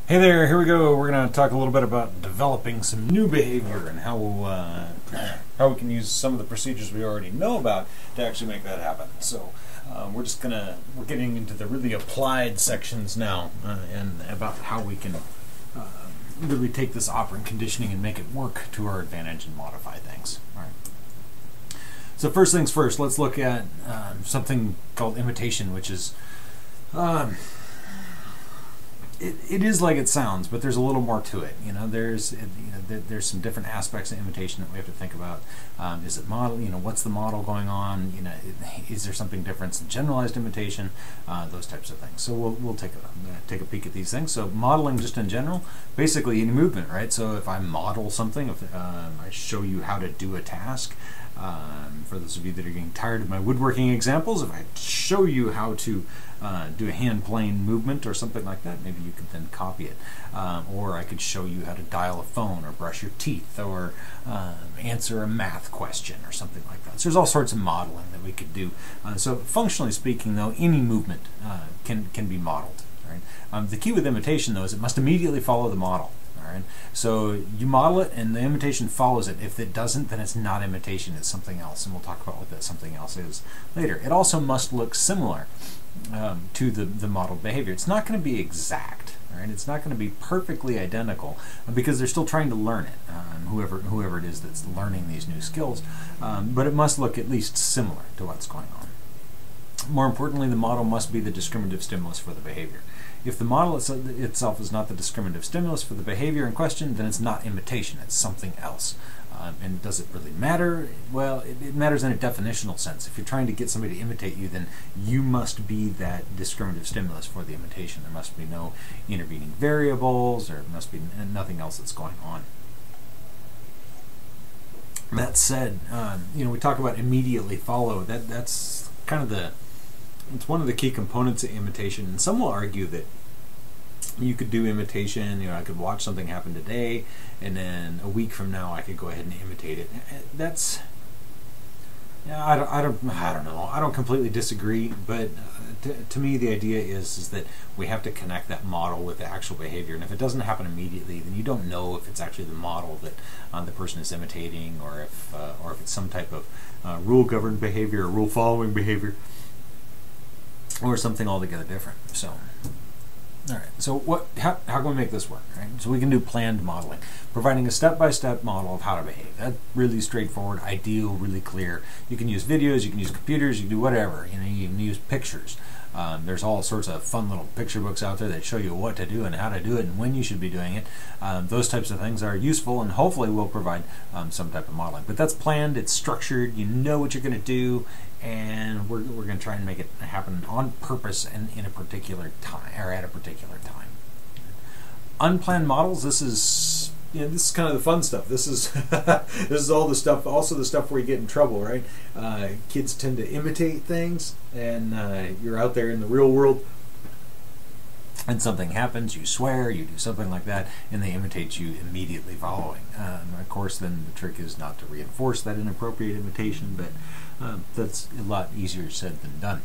Hey there, here we go. We're going to talk a little bit about developing some new behavior and how we can use some of the procedures we already know about to actually make that happen. So we're getting into the really applied sections now and about how we can really take this operant conditioning and make it work to our advantage and modify things. All right. So first things first, let's look at something called imitation, which is it is like it sounds, but there's a little more to it. There's some different aspects of imitation that we have to think about. Is it model? What's the model going on? Is there something different in generalized imitation? Those types of things. So we'll take a peek at these things. So modeling, just in general, basically any movement, right? So if I model something, if I show you how to do a task. For those of you that are getting tired of my woodworking examples, if I show you how to do a hand plane movement or something like that, maybe you could then copy it. Or I could show you how to dial a phone or brush your teeth or answer a math question or something like that. So there's all sorts of modeling that we could do. So functionally speaking, though, any movement can be modeled. Right? The key with imitation, though, is it must immediately follow the model. Right. So you model it and the imitation follows it. If it doesn't, then it's not imitation, it's something else, and we'll talk about what that something else is later. It also must look similar to the modeled behavior. It's not going to be exact, right? It's not going to be perfectly identical because they're still trying to learn it, whoever it is that's learning these new skills, but it must look at least similar to what's going on. More importantly, the model must be the discriminative stimulus for the behavior. If the model itself is not the discriminative stimulus for the behavior in question, then it's not imitation, it's something else. And does it really matter? Well, it matters in a definitional sense. If you're trying to get somebody to imitate you, then you must be that discriminative stimulus for the imitation. There must be no intervening variables, or must be nothing else that's going on. That said, we talk about immediately follow. That's kind of it's one of the key components of imitation, and some will argue that you could do imitation. I could watch something happen today, and then a week from now I could go ahead and imitate it. That's, I don't know. I don't completely disagree, but to me the idea is that we have to connect that model with the actual behavior, and if it doesn't happen immediately, then you don't know if it's actually the model that the person is imitating, or if it's some type of rule-governed behavior or rule-following behavior, or something altogether different. So, all right. So how can we make this work? Right. So we can do planned modeling, providing a step-by-step model of how to behave. That's really straightforward, ideal, really clear. You can use videos, you can use computers, you can do whatever. You can use pictures. There's all sorts of fun little picture books out there that show you what to do and how to do it and when you should be doing it. Those types of things are useful and hopefully will provide some type of modeling. But that's planned, it's structured, you know what you're going to do, and we're going to try and make it happen on purpose and in a particular time, or at a particular time. Unplanned models, this is kind of the fun stuff. This is this is all the stuff, also the stuff where you get in trouble, right? Kids tend to imitate things, and you're out there in the real world, and something happens, you swear, you do something like that, and they imitate you immediately following. Of course, then the trick is not to reinforce that inappropriate imitation, but that's a lot easier said than done.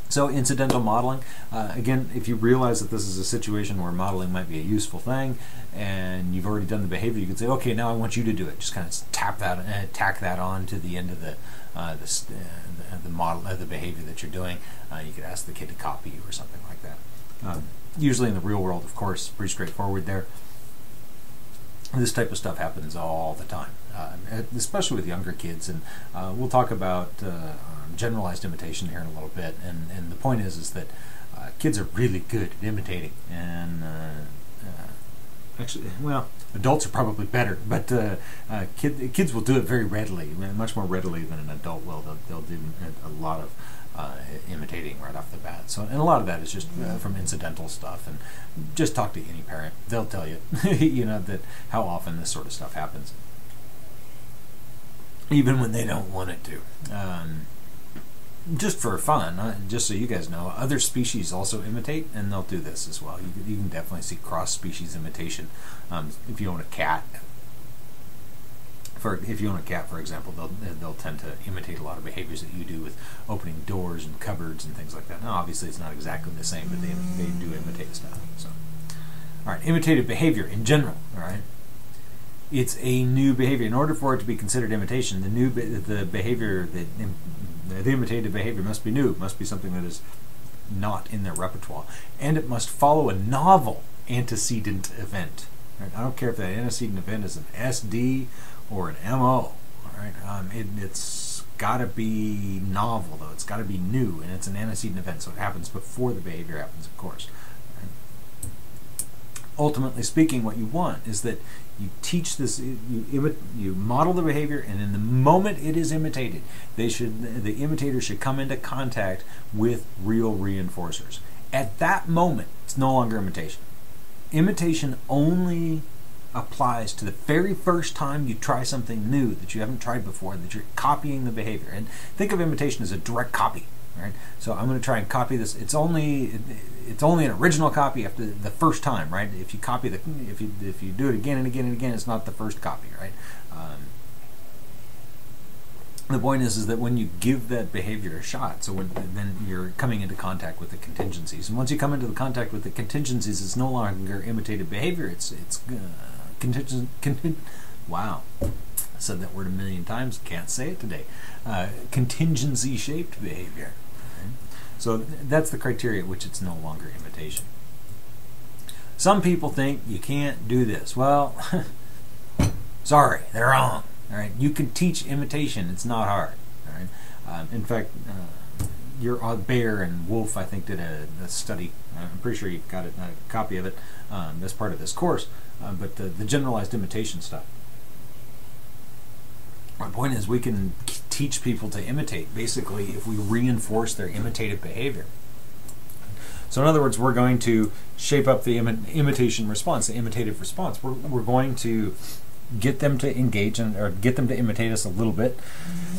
So incidental modeling, again, if you realize that this is a situation where modeling might be a useful thing, and you've already done the behavior, you can say, okay, now I want you to do it. Just kind of tack that on to the end of the model, the behavior that you're doing. You could ask the kid to copy you or something like that. Usually in the real world, of course, pretty straightforward there. This type of stuff happens all the time, especially with younger kids, and we'll talk about generalized imitation here in a little bit. And the point is that kids are really good at imitating, and actually, well, adults are probably better, but kids will do it very readily, much more readily than an adult will. They'll do a lot of imitating right off the bat. So, and a lot of that is just from incidental stuff. And just talk to any parent; they'll tell you, that how often this sort of stuff happens, even when they don't want it to. Just for fun, just so you guys know, other species also imitate, and they'll do this as well. You can definitely see cross-species imitation. If you own a cat, for example, they'll tend to imitate a lot of behaviors that you do with opening doors and cupboards and things like that. Now, obviously, it's not exactly the same, but they do imitate stuff. So, All right, imitative behavior in general. All right, it's a new behavior. In order for it to be considered imitation, the behavior the imitative behavior must be new. It must be something that is not in their repertoire, and it must follow a novel antecedent event. Right? I don't care if that antecedent event is an SD or an MO. All right, it's got to be novel though. It's got to be new, and it's an antecedent event, so it happens before the behavior happens, of course. Right? Ultimately speaking, what you want is that you teach this, you model the behavior, and in the moment it is imitated, the imitator should come into contact with real reinforcers. At that moment, it's no longer imitation. Imitation only applies to the very first time you try something new that you haven't tried before, that you're copying the behavior. And think of imitation as a direct copy. Right? So I'm going to try and copy this. It's only an original copy after the first time, right? If you copy if you do it again and again and again, it's not the first copy, right? The point is that when you give that behavior a shot, so then you're coming into contact with the contingencies, and once you come into the contact with the contingencies, it's no longer imitative behavior. It's wow. I said that word a million times. Can't say it today. Contingency-shaped behavior. Right? So that's the criteria at which it's no longer imitation. Some people think you can't do this. Well, sorry, they're wrong. All right, you can teach imitation. It's not hard. All right. In fact, Bear and Wolf, I think, did a study. I'm pretty sure you've got a copy of it as part of this course. But the generalized imitation stuff. My point is, we can teach people to imitate, basically, if we reinforce their imitative behavior. So in other words, we're going to shape up the imitation response, the imitative response. We're going to get them to engage or get them to imitate us a little bit,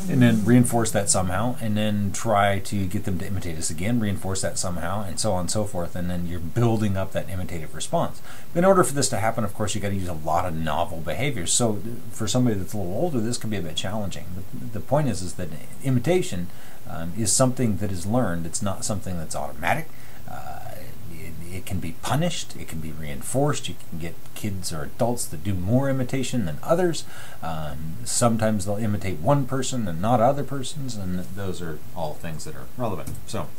and then reinforce that somehow, and then try to get them to imitate us again, reinforce that somehow, and so on and so forth, and then you're building up that imitative response. But in order for this to happen, of course, you got to use a lot of novel behaviors. So for somebody that's a little older, this can be a bit challenging. But the point is that imitation is something that is learned. It's not something that's automatic. It can be punished, it can be reinforced. You can get kids or adults that do more imitation than others. Sometimes they'll imitate one person and not other persons, and those are all things that are relevant. So,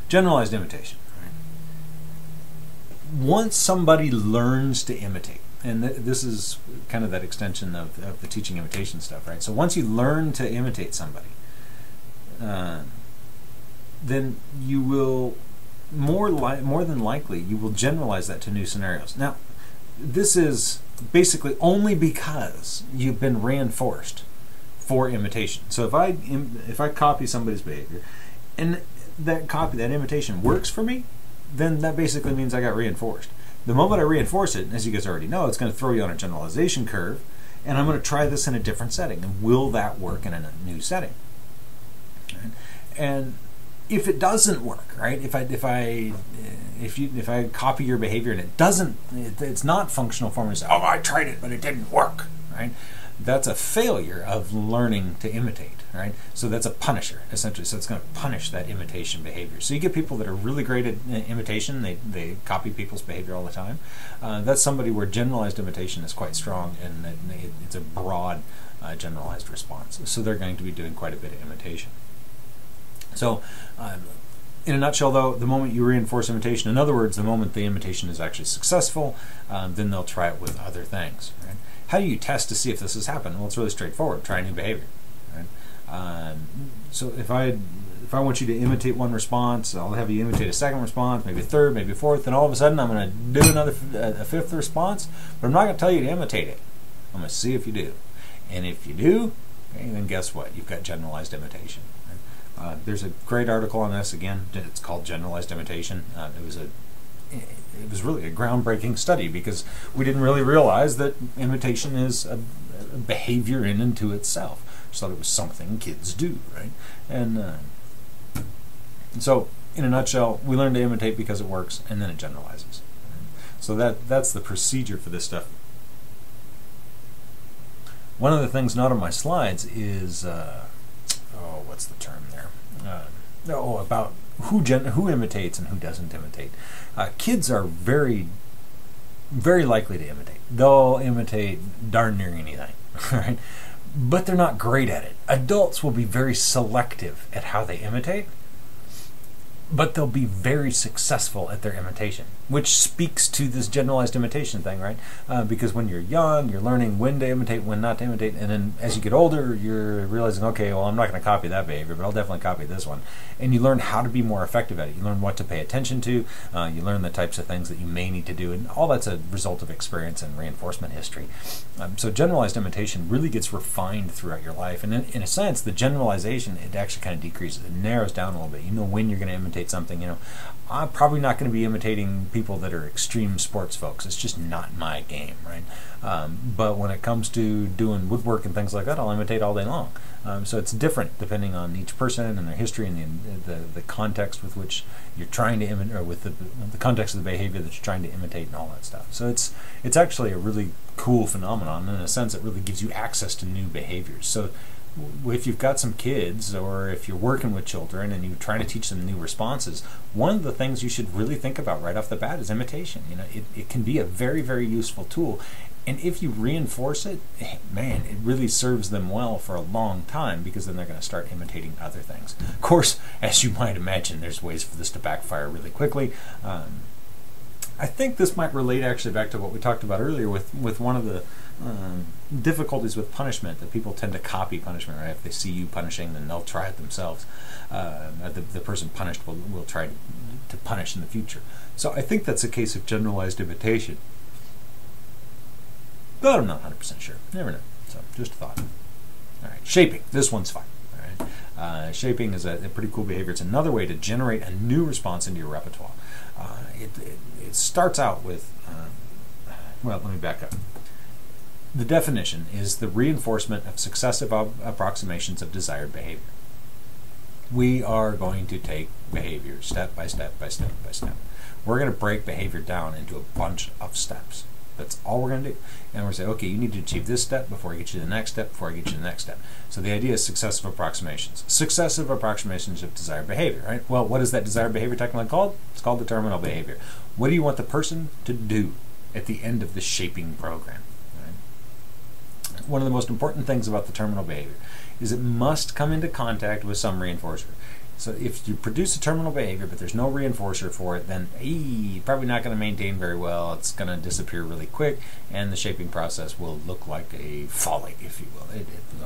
generalized imitation. Right? Once somebody learns to imitate, and this is kind of that extension of the teaching imitation stuff, right? So once you learn to imitate somebody, then you will more than likely you will generalize that to new scenarios. Now, this is basically only because you've been reinforced for imitation. So if I copy somebody's behavior and that imitation works for me, then that basically means I got reinforced. The moment I reinforce it, as you guys already know, it's going to throw you on a generalization curve, and I'm going to try this in a different setting. And will that work in a new setting? Right? And if it doesn't work, right? If I copy your behavior and it doesn't, it's not functional for me. Say, oh, I tried it, but it didn't work, right? That's a failure of learning to imitate, right? So that's a punisher, essentially. So it's going to punish that imitation behavior. So you get people that are really great at imitation. They copy people's behavior all the time. That's somebody where generalized imitation is quite strong, and it's a broad generalized response. So they're going to be doing quite a bit of imitation. So, in a nutshell, though, the moment you reinforce imitation, in other words, the moment the imitation is actually successful, then they'll try it with other things. Right? How do you test to see if this has happened? Well, it's really straightforward. Try new behavior. Right? So if I want you to imitate one response, I'll have you imitate a second response, maybe a third, maybe a fourth, and all of a sudden I'm going to do a fifth response, but I'm not going to tell you to imitate it. I'm going to see if you do. And if you do, okay, then guess what? You've got generalized imitation. There's a great article on this. Again, it's called Generalized Imitation. It was really a groundbreaking study because we didn't really realize that imitation is a behavior in and to itself. Just thought it was something kids do, right? And so, in a nutshell, we learn to imitate because it works, and then it generalizes. So that's the procedure for this stuff. One of the things not on my slides is what's the term there? About who imitates and who doesn't imitate. Kids are very very likely to imitate. They'll imitate darn near anything, right? But they're not great at it. Adults will be very selective at how they imitate, but they'll be very successful at their imitation, which speaks to this generalized imitation thing, right? Because when you're young, you're learning when to imitate, when not to imitate, and then as you get older, you're realizing, okay, well, I'm not going to copy that behavior, but I'll definitely copy this one. And you learn how to be more effective at it. You learn what to pay attention to. You learn the types of things that you may need to do, and all that's a result of experience and reinforcement history. So generalized imitation really gets refined throughout your life, and in a sense, the generalization, it actually kind of decreases. It narrows down a little bit. You know when you're going to imitate something. I'm probably not going to be imitating people that are extreme sports folks. It's just not my game, right? But when it comes to doing woodwork and things like that, I'll imitate all day long. So it's different depending on each person and their history and the context with which you're trying to imitate, or with the context of the behavior that you're trying to imitate and all that stuff. So it's actually a really cool phenomenon. In a sense, it really gives you access to new behaviors. So if you've got some kids, or if you're working with children and you're trying to teach them new responses, one of the things you should really think about right off the bat is imitation. It can be a very, very useful tool. And if you reinforce it, man, it really serves them well for a long time, because then they're going to start imitating other things. Of course, as you might imagine, there's ways for this to backfire really quickly. I think this might relate actually back to what we talked about earlier with one of the difficulties with punishment, that people tend to copy punishment, right? If they see you punishing, then they'll try it themselves. The person punished will try to punish in the future. So I think that's a case of generalized imitation. But I'm not 100% sure. Never know. So just a thought. All right, shaping. This one's fine. All right. Shaping is a pretty cool behavior. It's another way to generate a new response into your repertoire. It starts out with, well, let me back up. The definition is the reinforcement of successive approximations of desired behavior. We are going to take behavior step by step by step by step. We're going to break behavior down into a bunch of steps. That's all we're going to do. And we're going to say, okay, you need to achieve this step before I get you to the next step, before I get you to the next step. So the idea is successive approximations. Successive approximations of desired behavior, right? Well, what is that desired behavior technically called? It's called the terminal behavior. What do you want the person to do at the end of the shaping program? Right? One of the most important things about the terminal behavior is it must come into contact with some reinforcer. So if you produce a terminal behavior but there's no reinforcer for it, then you're probably not going to maintain very well. It's going to disappear really quick, and the shaping process will look like a folly, if you will.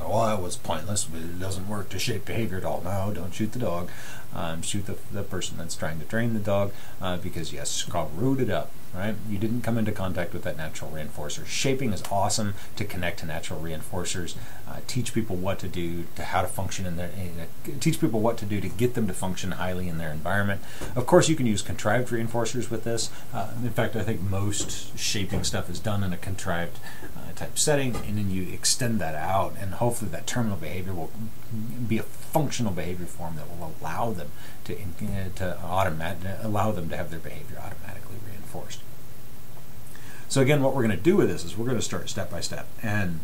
Well, that was pointless. It doesn't work to shape behavior at all. No, don't shoot the dog. Shoot the person that's trying to train the dog, because yes, screwed it up. Right? You didn't come into contact with that natural reinforcer. Shaping is awesome to connect to natural reinforcers, teach people what to do, to how to function in their, teach people what to do to get them to function highly in their environment. Of course, you can use contrived reinforcers with this. In fact, I think most shaping stuff is done in a contrived type setting, and then you extend that out, and hopefully that terminal behavior will be a functional behavior form that will allow them to allow them to have their behavior automatically reinforced. So again, what we're going to do with this is we're going to start step by step, and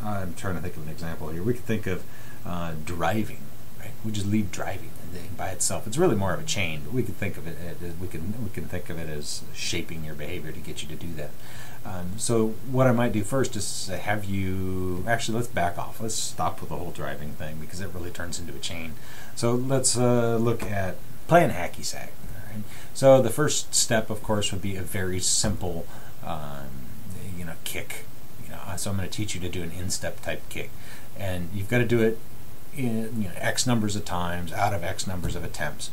I'm trying to think of an example here. We could think of driving, right? We just leave driving by itself. It's really more of a chain, but we could think of it. We can think of it as shaping your behavior to get you to do that. So what I might do first is have you actually, let's back off. Let's stop with the whole driving thing, because it really turns into a chain. So let's look at playing hacky sack. Right? So the first step, of course, would be a very simple, kick. So I'm going to teach you to do an instep type kick, and you've got to do it in X numbers of times out of X numbers of attempts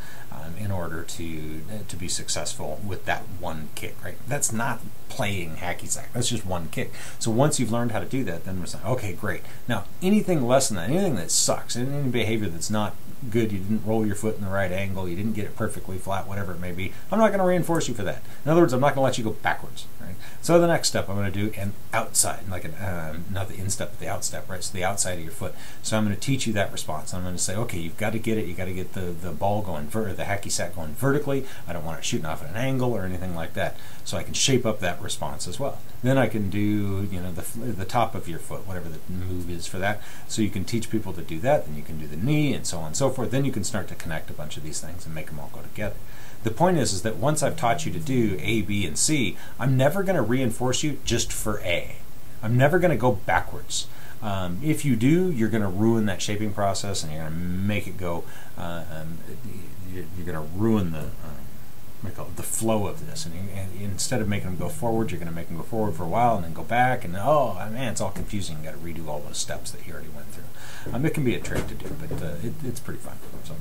in order to be successful with that one kick. Right? That's not playing hacky sack. That's just one kick. So once you've learned how to do that, then we're saying, okay, great. Now anything less than that, anything that sucks, any behavior that's not good, you didn't roll your foot in the right angle, you didn't get it perfectly flat, whatever it may be, I'm not going to reinforce you for that. In other words, I'm not going to let you go backwards. Right? So the next step I'm going to do an outside, like not the instep, but the outstep, right? So the outside of your foot. So I'm going to teach you that response. I'm going to say, okay, you've got to get it. You got to get the ball going, the hacky sack going vertically. I don't want it shooting off at an angle or anything like that. So I can shape up that response as well. Then I can do, the top of your foot, whatever the move is for that. So you can teach people to do that. Then you can do the knee and so on and so forth. Then you can start to connect a bunch of these things and make them all go together. the point is that once I've taught you to do A, B, and C, I'm never going to reinforce you just for A. I'm never going to go backwards. If you do, you're going to ruin that shaping process, and you're going to make it go. You're going to ruin the flow of this. And instead of making them go forward, you're going to make them go forward for a while and then go back. And oh man, it's all confusing. You got to redo all those steps that you already went through. It can be a trick to do, but it's pretty fun. So,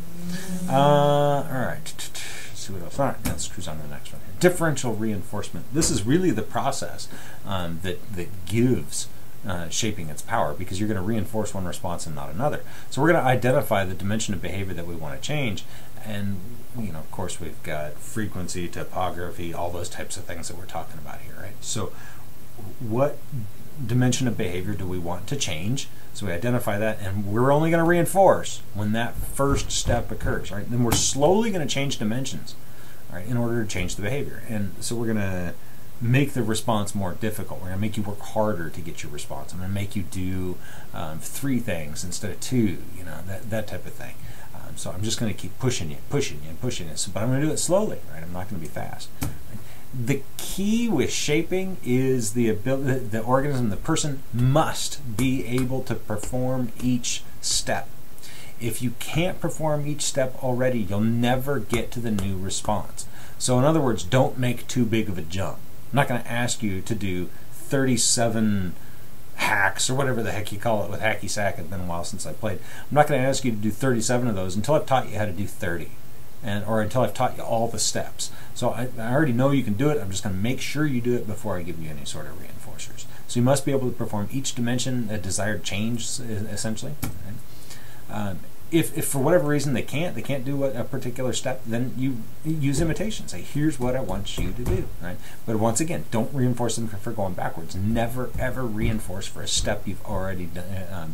all right. Let's see what else. All right, let's cruise on to the next one. Differential reinforcement. This is really the process that gives shaping its power, because you're going to reinforce one response and not another. So we're going to identify the dimension of behavior that we want to change, and of course we've got frequency, topography, all those types of things that we're talking about here, right? So what dimension of behavior do we want to change? So we identify that, and we're only going to reinforce when that first step occurs, right? Then we're slowly going to change dimensions, right, in order to change the behavior. And so we're going to make the response more difficult. We're going to make you work harder to get your response. I'm going to make you do 3 things instead of 2, that type of thing. So I'm just going to keep pushing you, so, but I'm going to do it slowly, right? I'm not going to be fast. Right? The key with shaping is the ability, the organism, the person must be able to perform each step. If you can't perform each step already, you'll never get to the new response. So in other words, don't make too big of a jump. I'm not going to ask you to do 37 hacks or whatever the heck you call it with hacky sack. It's been a while since I played. I'm not going to ask you to do 37 of those until I've taught you how to do 30, or until I've taught you all the steps. So I already know you can do it. I'm just going to make sure you do it before I give you any sort of reinforcers. So you must be able to perform each dimension, a desired change, essentially. Right? If for whatever reason they can't do a particular step, then you use imitation. Say, here's what I want you to do, right? But once again, don't reinforce them for going backwards. Never ever reinforce for a step you've already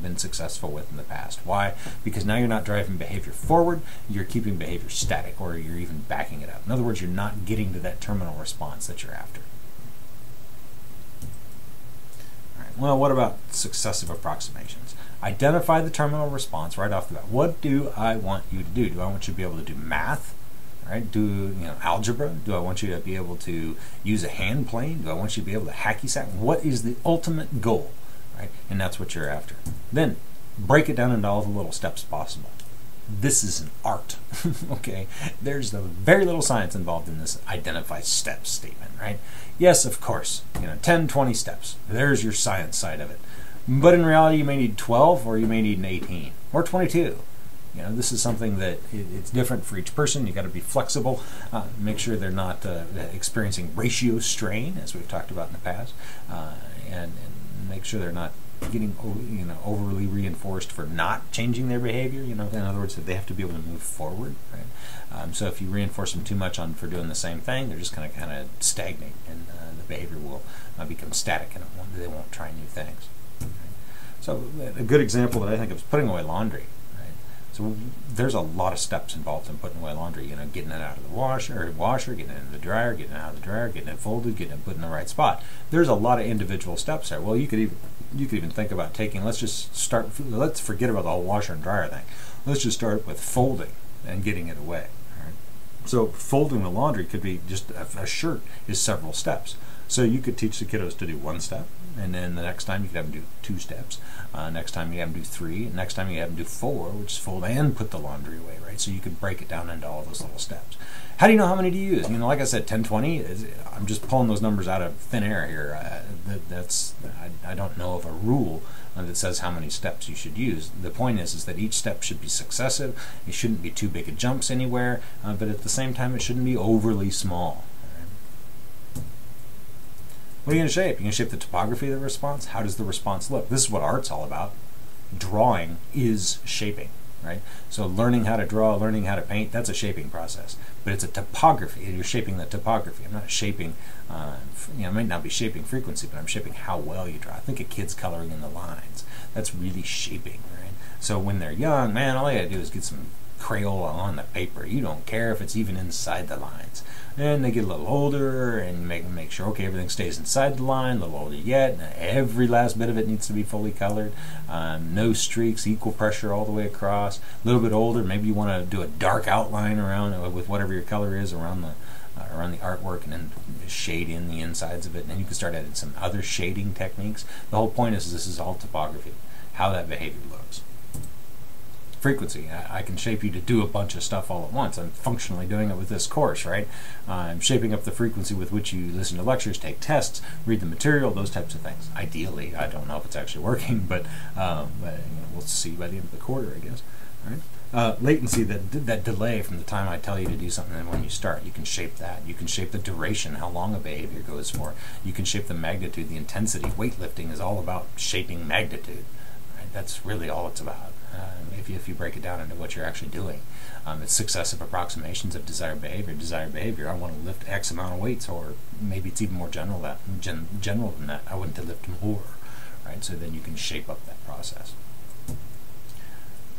been successful with in the past. Why? Because now you're not driving behavior forward, you're keeping behavior static, or you're even backing it up. In other words, you're not getting to that terminal response that you're after. All right. Well, what about successive approximations? Identify the terminal response right off the bat. What do I want you to do? Do I want you to be able to do math? Right? Do algebra? Do I want you to be able to use a hand plane? Do I want you to be able to hacky sack? What is the ultimate goal? Right? And that's what you're after. Then break it down into all the little steps possible. This is an art. Okay? There's very little science involved in this identify steps statement, right? Yes, of course. 10, 20 steps. There's your science side of it. But in reality, you may need 12, or you may need an 18, or 22. This is something that it's different for each person. You've got to be flexible. Make sure they're not experiencing ratio strain, as we've talked about in the past, and make sure they're not getting overly reinforced for not changing their behavior. In other words, that they have to be able to move forward. Right? So if you reinforce them too much for doing the same thing, they're just going to kind of stagnate, and the behavior will become static, and they won't try new things. So a good example that I think of is putting away laundry. Right? So there's a lot of steps involved in putting away laundry. Getting it out of the washer, getting it in the dryer, getting it out of the dryer, getting it folded, getting it put in the right spot. There's a lot of individual steps there. Well, you could even think about taking. Let's forget about the whole washer and dryer thing. Let's just start with folding and getting it away. Right? So folding the laundry could be just a shirt is several steps. So you could teach the kiddos to do 1 step, and then the next time you could have them do 2 steps. Next time you have them do 3. And next time you have them do 4, which is fold and put the laundry away, right? So you could break it down into all those little steps. How do you know how many to use? Like I said, 10, 20. I'm just pulling those numbers out of thin air here. I don't know of a rule that says how many steps you should use. The point is that each step should be successive. It shouldn't be too big of jumps anywhere, but at the same time, it shouldn't be overly small. What are you going to shape? You're going to shape the topography of the response? How does the response look? This is what art's all about. Drawing is shaping, right? So learning how to draw, learning how to paint, that's a shaping process. But it's a topography. You're shaping the topography. I'm not shaping, I might not be shaping frequency, but I'm shaping how well you draw. Think of kids coloring in the lines. That's really shaping, right? So when they're young, man, all they got to do is get some Crayola on the paper. You don't care if it's even inside the lines. And they get a little older, and make sure, okay, everything stays inside the line. A little older yet, every last bit of it needs to be fully colored. No streaks, equal pressure all the way across. A little bit older, maybe you want to do a dark outline around with whatever your color is around the artwork, and then shade in the insides of it. And then you can start adding some other shading techniques. The whole point is this is all topography, how that behavior looks. Frequency. I can shape you to do a bunch of stuff all at once. I'm functionally doing it with this course, right? I'm shaping up the frequency with which you listen to lectures, take tests, read the material, those types of things. Ideally, I don't know if it's actually working, but we'll see by the end of the quarter, I guess. All right? Latency, that delay from the time I tell you to do something and when you start, you can shape that. You can shape the duration, how long a behavior goes for. You can shape the magnitude, the intensity. Weightlifting is all about shaping magnitude. Right? That's really all it's about. If you break it down into what you're actually doing. It's successive approximations of desired behavior. Desired behavior, I want to lift X amount of weights, or maybe it's even more general than that. I want to lift more, right? So then you can shape up that process.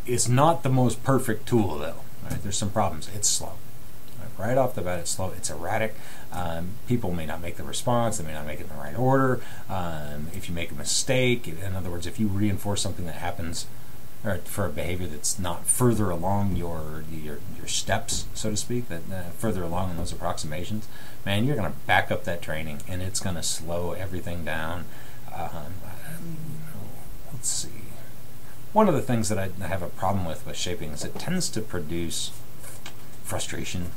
It's not the most perfect tool, though. Right? There's some problems. It's slow. Right off the bat, it's slow. It's erratic. People may not make the response. They may not make it in the right order. If you make a mistake, in other words, if you reinforce something that happens or for a behavior that's not further along your steps, so to speak, that further along in those approximations, man, you're going to back up that training, and it's going to slow everything down. Let's see. One of the things that I have a problem with shaping is it tends to produce frustration,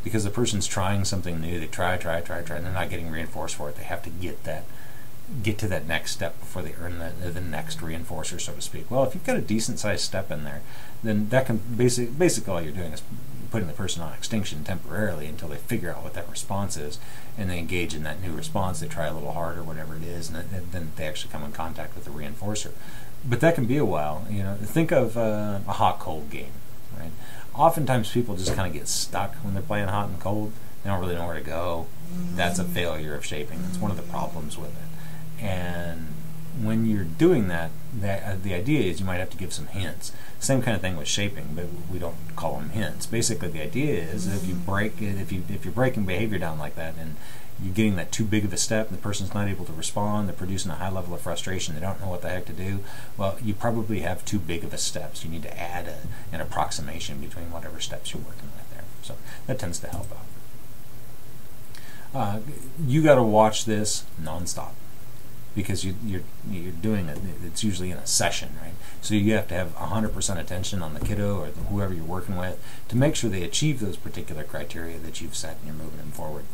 because the person's trying something new. They try, and they're not getting reinforced for it. They have to get to that next step before they earn the next reinforcer, so to speak. Well, if you've got a decent sized step in there, then that can basically all you're doing is putting the person on extinction temporarily until they figure out what that response is, and they engage in that new response. They try a little harder, whatever it is, and then they actually come in contact with the reinforcer. But that can be a while. You know, think of a hot-cold game, right? Oftentimes people just kind of get stuck when they're playing hot and cold. They don't really know where to go. That's a failure of shaping. That's one of the problems with it. And when you're doing that, the idea is you might have to give some hints. Same kind of thing with shaping, but we don't call them hints. Basically, the idea is if you're breaking behavior down like that, and you're getting that too big of a step, and the person's not able to respond, they're producing a high level of frustration, they don't know what the heck to do, well, you probably have too big of a steps. You need to add an approximation between whatever steps you're working with there. So that tends to help out. You got to watch this nonstop, because you're doing it. It's usually in a session, right? So you have to have 100% attention on the kiddo or whoever you're working with to make sure they achieve those particular criteria that you've set, and you're moving them forward.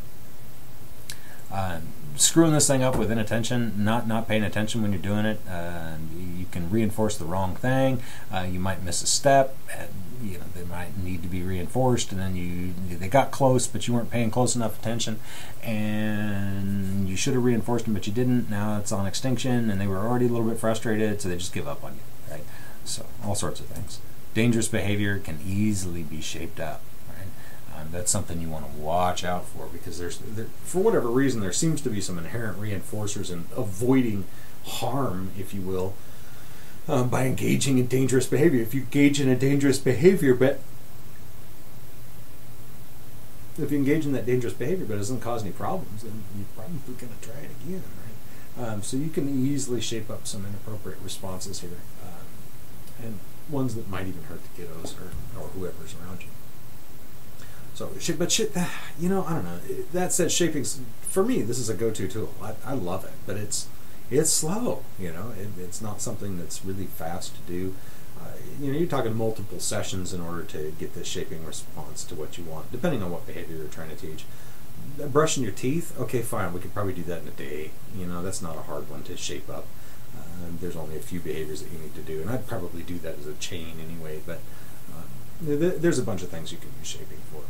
Screwing this thing up with inattention, not paying attention when you're doing it, you can reinforce the wrong thing. You might miss a step. They might need to be reinforced, and then they got close, but you weren't paying close enough attention, and you should have reinforced them, but you didn't. Now it's on extinction, and they were already a little bit frustrated, so they just give up on you, right? So all sorts of things. Dangerous behavior can easily be shaped up. That's something you want to watch out for, because for whatever reason, there seems to be some inherent reinforcers in avoiding harm, if you will, by engaging in dangerous behavior. If you engage in a dangerous behavior, but it doesn't cause any problems, then you're probably going to try it again, right? So you can easily shape up some inappropriate responses here, and ones that might even hurt the kiddos or whoever's around you. So, I don't know. That said, shaping's, for me, this is a go-to tool. I love it, but it's slow. It's not something that's really fast to do. You're talking multiple sessions in order to get the shaping response to what you want, depending on what behavior you're trying to teach. Brushing your teeth, okay, fine. We could probably do that in a day. That's not a hard one to shape up. There's only a few behaviors that you need to do, and I'd probably do that as a chain anyway, but there's a bunch of things you can use shaping for,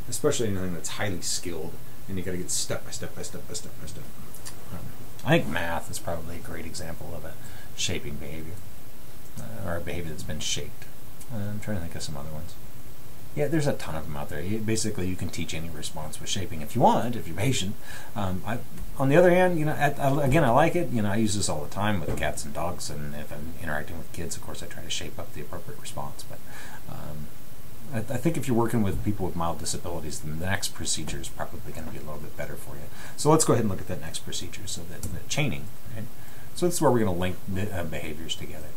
especially anything that's highly skilled, and you got to get step by step by step by step by step. I think math is probably a great example of a shaping behavior, or a behavior that's been shaped. I'm trying to think of some other ones. Yeah, there's a ton of them out there. Basically, you can teach any response with shaping if you want, if you're patient. On the other hand, again, I like it. I use this all the time with cats and dogs, and if I'm interacting with kids, of course, I try to shape up the appropriate response. But I think if you're working with people with mild disabilities, then the next procedure is probably going to be a little bit better for you. So let's go ahead and look at that next procedure. So the chaining, right? So this is where we're going to link behaviors together.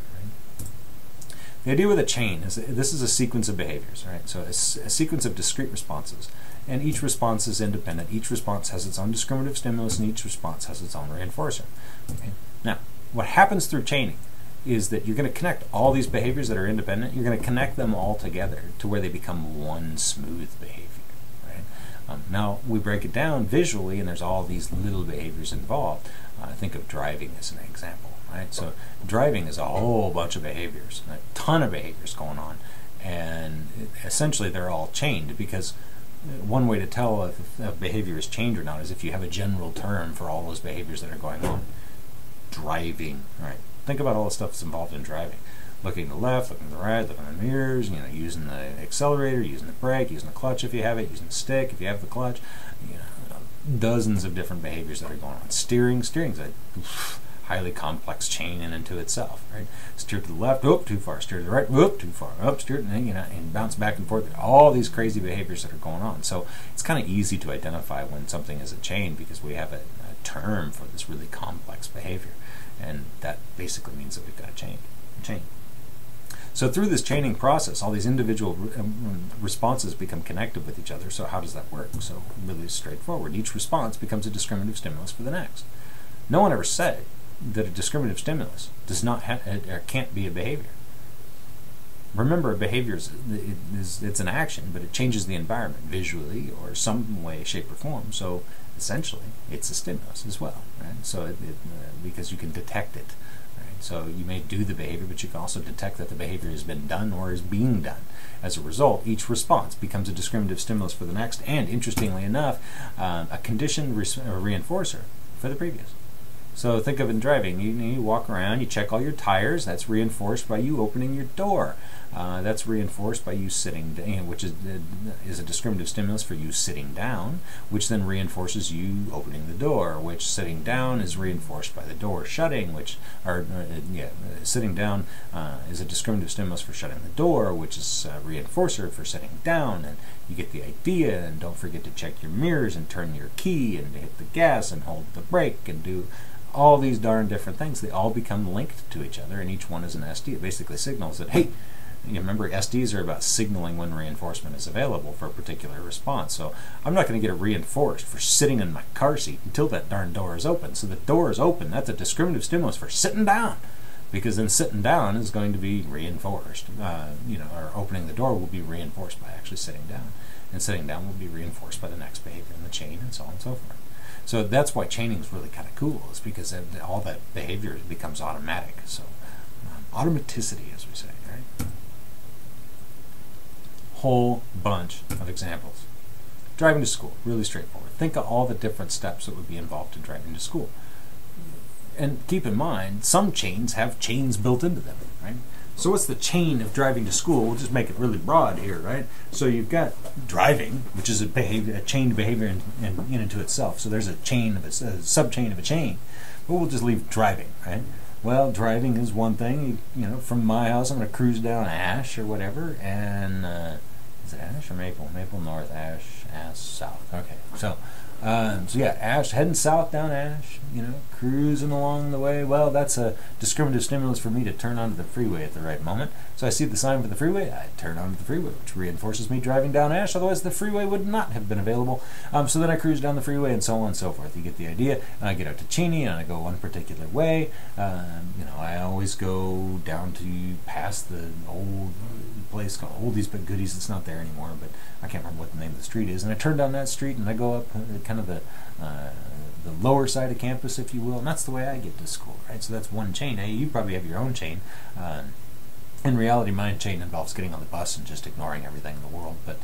The idea with a chain is that this is a sequence of behaviors, right? So it's a sequence of discrete responses, and each response is independent. Each response has its own discriminative stimulus, and each response has its own reinforcer. Okay? Now, what happens through chaining is that you're going to connect all these behaviors that are independent. You're going to connect them all together to where they become one smooth behavior, right? Now, we break it down visually, and there's all these little behaviors involved. Think of driving as an example. Right? So driving is a whole bunch of behaviors, a ton of behaviors going on, and essentially they're all chained, because one way to tell if a behavior is chained or not is if you have a general term for all those behaviors that are going on. Driving, right? Think about all the stuff that's involved in driving. Looking to the left, looking to the right, looking in the mirrors, using the accelerator, using the brake, using the clutch if you have it, using the stick if you have the clutch. Dozens of different behaviors that are going on. Steering's a highly complex chain in and to itself, right? Steer to the left, whoop, too far. Steer to the right, whoop, too far. Up, steer, and bounce back and forth. All these crazy behaviors that are going on. So it's kind of easy to identify when something is a chain, because we have a term for this really complex behavior, and that basically means that we've got a chain. So through this chaining process, all these individual responses become connected with each other. So how does that work? So really straightforward. Each response becomes a discriminative stimulus for the next. No one ever said that a discriminative stimulus does not or can't be a behavior. Remember, a behavior it's an action, but it changes the environment visually or some way, shape, or form. So essentially, it's a stimulus as well, right? So because you can detect it, right? So you may do the behavior, but you can also detect that the behavior has been done or is being done. As a result, each response becomes a discriminative stimulus for the next, and interestingly enough, a conditioned reinforcer for the previous. So think of it in driving. You walk around, you check all your tires. That's reinforced by you opening your door. That's reinforced by you sitting down, which is a discriminative stimulus for you sitting down, which then reinforces you opening the door, which sitting down is reinforced by the door shutting, sitting down is a discriminative stimulus for shutting the door, which is a reinforcer for sitting down, and you get the idea. And don't forget to check your mirrors and turn your key and hit the gas and hold the brake and do all these darn different things. They all become linked to each other, and each one is an SD. It basically signals that, hey, you remember SDs are about signaling when reinforcement is available for a particular response. So I'm not going to get it reinforced for sitting in my car seat until that darn door is open. So the door is open. That's a discriminative stimulus for sitting down, because then sitting down is going to be reinforced. Or opening the door will be reinforced by actually sitting down, and sitting down will be reinforced by the next behavior in the chain, and so on and so forth. So that's why chaining is really kind of cool, is because all that behavior becomes automatic. So automaticity, as we say, right? Whole bunch of examples. Driving to school, really straightforward. Think of all the different steps that would be involved in driving to school. And keep in mind, some chains have chains built into them, right? So what's the chain of driving to school? We'll just make it really broad here, right? So you've got driving, which is a chained behavior in and to itself. So there's a sub-chain of a chain. But we'll just leave driving, right? Well, driving is one thing. From my house, I'm going to cruise down Ash or whatever, and is it Ash or Maple? Maple north, Ash south. Okay, so yeah, Ash, heading south down Ash, cruising along the way. Well, that's a discriminative stimulus for me to turn onto the freeway at the right moment. So I see the sign for the freeway, I turn onto the freeway, which reinforces me driving down Ash. Otherwise, the freeway would not have been available. So then I cruise down the freeway, and so on and so forth. You get the idea. And I get out to Cheney, and I go one particular way. I always go down to past the old place called Oldies but Goodies. It's not there anymore, but I can't remember what the name of the street is. And I turn down that street, and I go up kind of the lower side of campus, if you will, and that's the way I get to school, right? So that's one chain. Now, you probably have your own chain. In reality, my chain involves getting on the bus and just ignoring everything in the world, but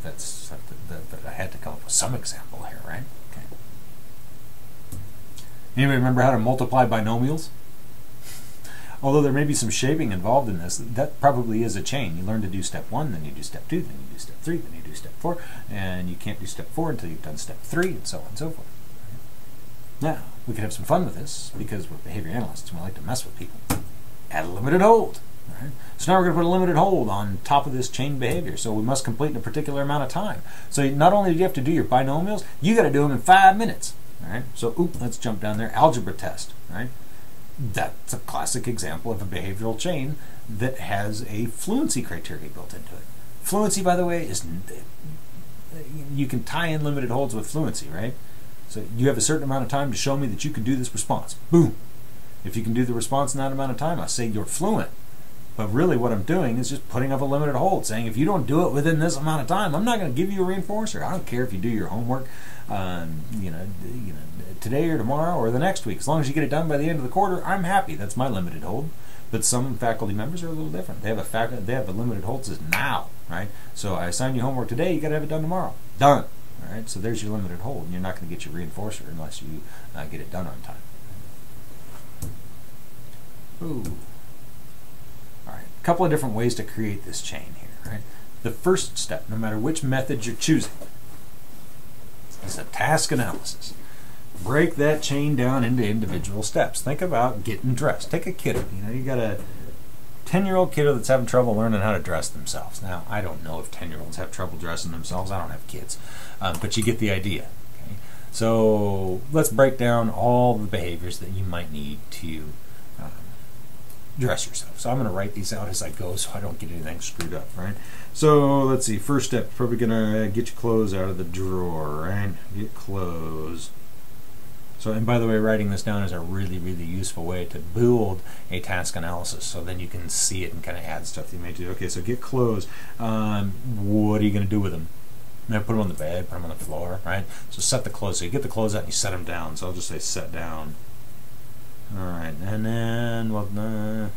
that's I had to come up with some example here, right? Okay. Anybody remember how to multiply binomials? although there may be some shaping involved in this, that probably is a chain. You learn to do step 1, then you do step 2, then you do step 3, then you do step 4, and you can't do step 4 until you've done step 3, and so on and so forth. Now, we could have some fun with this, because we're behavior analysts and we like to mess with people. Add a limited hold. Right? So now we're going to put a limited hold on top of this chain behavior. So we must complete in a particular amount of time. So not only do you have to do your binomials, you got to do them in 5 minutes. All right? So let's jump down there. Algebra test. Right? That's a classic example of a behavioral chain that has a fluency criteria built into it. Fluency, by the way, is you can tie in limited holds with fluency, right? So you have a certain amount of time to show me that you can do this response. Boom. If you can do the response in that amount of time, I say you're fluent. But really what I'm doing is just putting up a limited hold, saying if you don't do it within this amount of time, I'm not going to give you a reinforcer. I don't care if you do your homework today or tomorrow or the next week. As long as you get it done by the end of the quarter, I'm happy. That's my limited hold. But some faculty members are a little different. They have a limited hold that says now, right? So I assign you homework today, you got to have it done tomorrow. Done. All right, so there's your limited hold, and you're not going to get your reinforcer unless you get it done on time. Ooh. All right, a couple of different ways to create this chain here. Right, the first step, no matter which method you're choosing, is a task analysis. Break that chain down into individual steps. Think about getting dressed. Take a kiddo. You got a 10-year-old kiddo that's having trouble learning how to dress themselves. Now, I don't know if 10-year-olds have trouble dressing themselves. I don't have kids. But you get the idea. Okay? So let's break down all the behaviors that you might need to dress yourself. So I'm going to write these out as I go so I don't get anything screwed up, right? So let's see. First step, probably going to get your clothes out of the drawer, right? Get clothes. So, and by the way, writing this down is a really, really useful way to build a task analysis. So then you can see it and kind of add stuff that you may do. Okay, so get clothes. What are you going to do with them? Now put them on the bed, put them on the floor, right? So set the clothes. So you get the clothes out and you set them down. So I'll just say set down. All right, and then, well,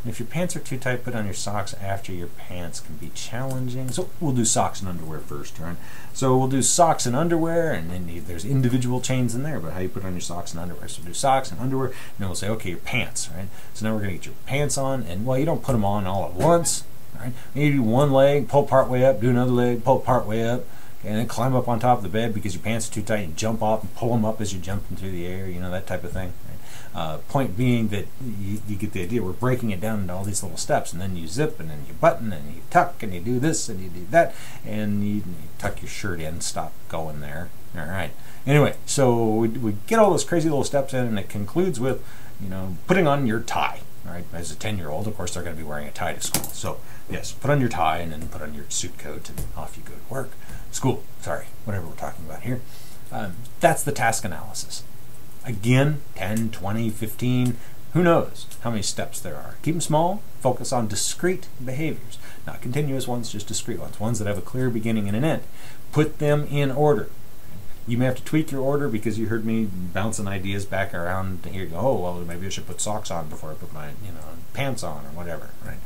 if your pants are too tight, put on your socks after your pants can be challenging. So we'll do socks and underwear first, right? So we'll do socks and underwear, and then there's individual chains in there about how you put on your socks and underwear. So we'll do socks and underwear, and then we'll say, okay, your pants, right? So now we're going to get your pants on, and well, you don't put them on all at once, right? You do one leg, pull part way up, do another leg, pull part way up, and then climb up on top of the bed because your pants are too tight, and jump off and pull them up as you're jumping through the air, that type of thing. Point being that you get the idea. We're breaking it down into all these little steps, and then you zip, and then you button, and you tuck, and you do this, and you do that, and you tuck your shirt in, stop going there. All right. Anyway, so we get all those crazy little steps in, and it concludes with, putting on your tie. All right. As a 10-year-old, of course, they're going to be wearing a tie to school. So yes, put on your tie, and then put on your suit coat, and off you go to work, school. Sorry, whatever we're talking about here. That's the task analysis. Again, 10, 20, 15, who knows how many steps there are. Keep them small, focus on discrete behaviors. Not continuous ones, just discrete ones that have a clear beginning and an end. Put them in order. You may have to tweak your order because you heard me bouncing ideas back around here. Oh, well, maybe I should put socks on before I put my pants on or whatever, right?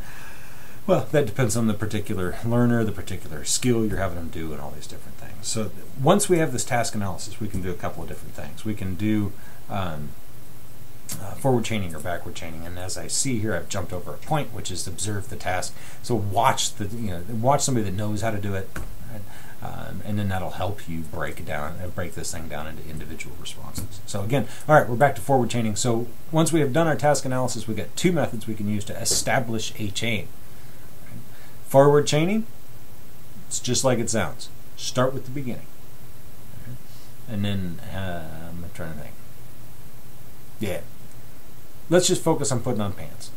Well, that depends on the particular learner, the particular skill you're having them do, and all these different things. So once we have this task analysis, we can do a couple of different things. We can do forward chaining or backward chaining, and as I see here, I've jumped over a point, which is observe the task. So watch somebody that knows how to do it, right? And then that'll help you break this thing down into individual responses. So again, all right, we're back to forward chaining. So once we have done our task analysis, we've got two methods we can use to establish a chain. Forward chaining, it's just like it sounds. Start with the beginning. And then, I'm trying to think. Yeah. Let's just focus on putting on pants.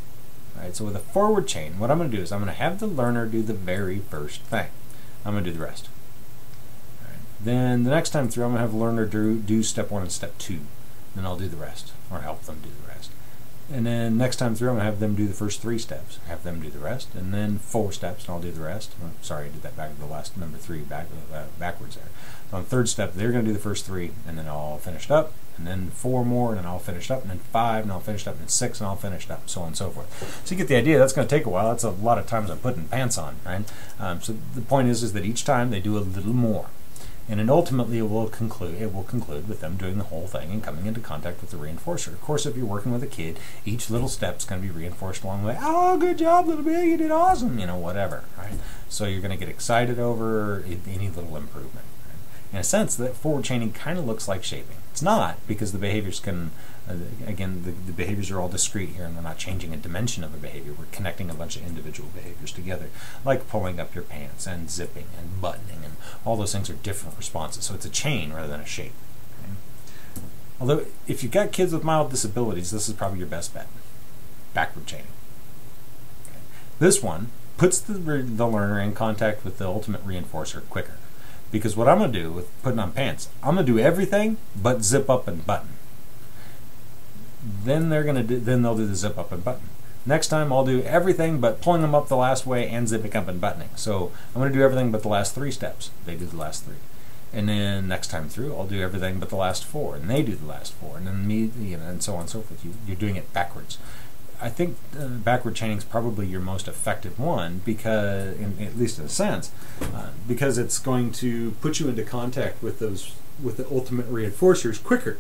All right, so with a forward chain, what I'm going to do is I'm going to have the learner do the very first thing. I'm going to do the rest. All right. Then the next time through, I'm going to have the learner do step 1 and step 2. Then I'll do the rest, or help them do the rest. And then next time through, I'm going to have them do the first 3 steps, have them do the rest, and then 4 steps, and I'll do the rest. Oh, sorry, I did that back the last number 3 backwards there. So on the 3rd step, they're going to do the first 3, and then I'll finish up, and then 4 more, and then I'll finish up, and then 5, and I'll finish up, and then 6, and I'll finish up, so on and so forth. So you get the idea. That's going to take a while. That's a lot of times I'm putting pants on, right? So the point is that each time they do a little more. And then ultimately it will conclude with them doing the whole thing and coming into contact with the reinforcer. Of course, if you're working with a kid, each little step's going to be reinforced along the way. Oh, good job, little baby, you did awesome, whatever, right? So you're going to get excited over any little improvement. Right? In a sense, that forward chaining kind of looks like shaping. It's not, because the behaviors can, again, the behaviors are all discrete here, and we're not changing a dimension of a behavior. We're connecting a bunch of individual behaviors together, like pulling up your pants and zipping and buttoning, and all those things are different responses. So it's a chain rather than a shape. Okay? Although, if you've got kids with mild disabilities, this is probably your best bet. Backward chaining. Okay? This one puts the learner in contact with the ultimate reinforcer quicker. Because what I'm going to do with putting on pants, I'm going to do everything but zip up and button. Then they'll do the zip up and button. Next time I'll do everything but pulling them up the last way and zipping up and buttoning. So I'm going to do everything but the last 3 steps. They do the last 3. And then next time through, I'll do everything but the last 4, and they do the last 4, and then and so on and so forth. You're doing it backwards. I think backward chaining is probably your most effective one, because, at least in a sense, because it's going to put you into contact with the ultimate reinforcers quicker.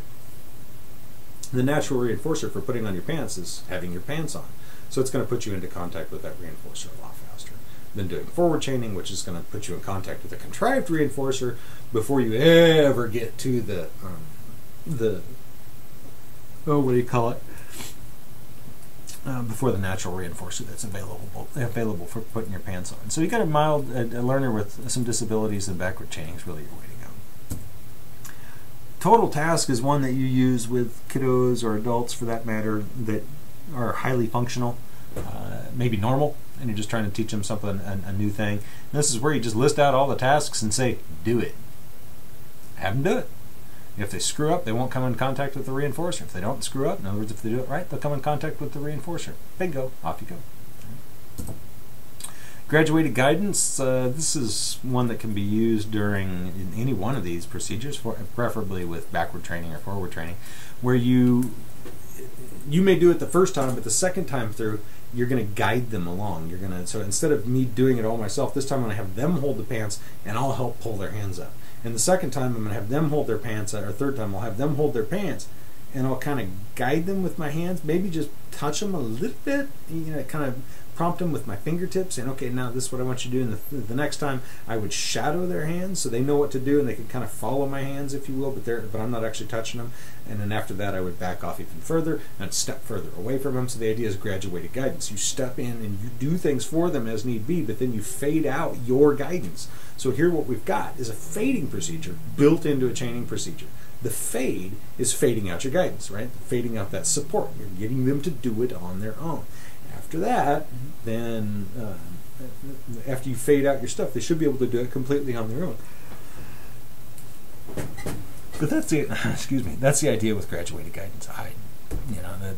The natural reinforcer for putting on your pants is having your pants on, so it's going to put you into contact with that reinforcer a lot faster than doing forward chaining, which is going to put you in contact with a contrived reinforcer before you ever get to the what do you call it? Before the natural reinforcer that's available for putting your pants on. So you got a learner with some disabilities, and backward chaining is really your way to go. Total task is one that you use with kiddos or adults, for that matter, that are highly functional, maybe normal, and you're just trying to teach them something, a new thing. And this is where you just list out all the tasks and say, do it. Have them do it. If they screw up, they won't come in contact with the reinforcer. If they don't screw up, in other words, if they do it right, they'll come in contact with the reinforcer. Bingo, off you go. Graduated guidance, this is one that can be used during any one of these procedures, preferably with backward training or forward training, where you may do it the first time, but the second time through, you're going to guide them along. So instead of me doing it all myself, this time I'm going to have them hold the pants, and I'll help pull their hands up. And the second time I'm going to have them hold their pants, or third time I'll have them hold their pants, and I'll kind of guide them with my hands, maybe just touch them a little bit, kind of prompt them with my fingertips, and okay, now this is what I want you to do. And the next time I would shadow their hands so they know what to do, and they can kind of follow my hands, if you will, but I'm not actually touching them. And then after that I would back off even further and step further away from them. So the idea is graduated guidance. You step in and you do things for them as need be, but then you fade out your guidance. So here what we've got is a fading procedure built into a chaining procedure. The fade is fading out your guidance, right? Fading out that support. You're getting them to do it on their own. After that, then after you fade out your stuff, they should be able to do it completely on their own. But that's the that's the idea with graduated guidance.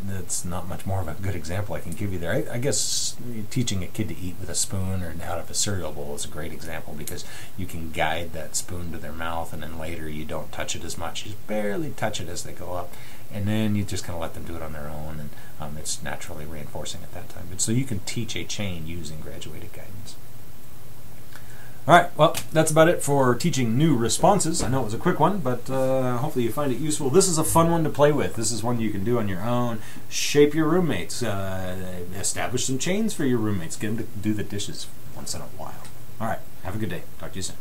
That's not much more of a good example I can give you there. I guess teaching a kid to eat with a spoon or out of a cereal bowl is a great example, because you can guide that spoon to their mouth, and then later you don't touch it as much. You just barely touch it as they go up, and then you just kind of let them do it on their own, and it's naturally reinforcing at that time. But so you can teach a chain using graduated guidance. All right, well, that's about it for teaching new responses. I know it was a quick one, but hopefully you find it useful. This is a fun one to play with. This is one you can do on your own. Shape your roommates. Establish some chains for your roommates. Get them to do the dishes once in a while. All right, have a good day. Talk to you soon.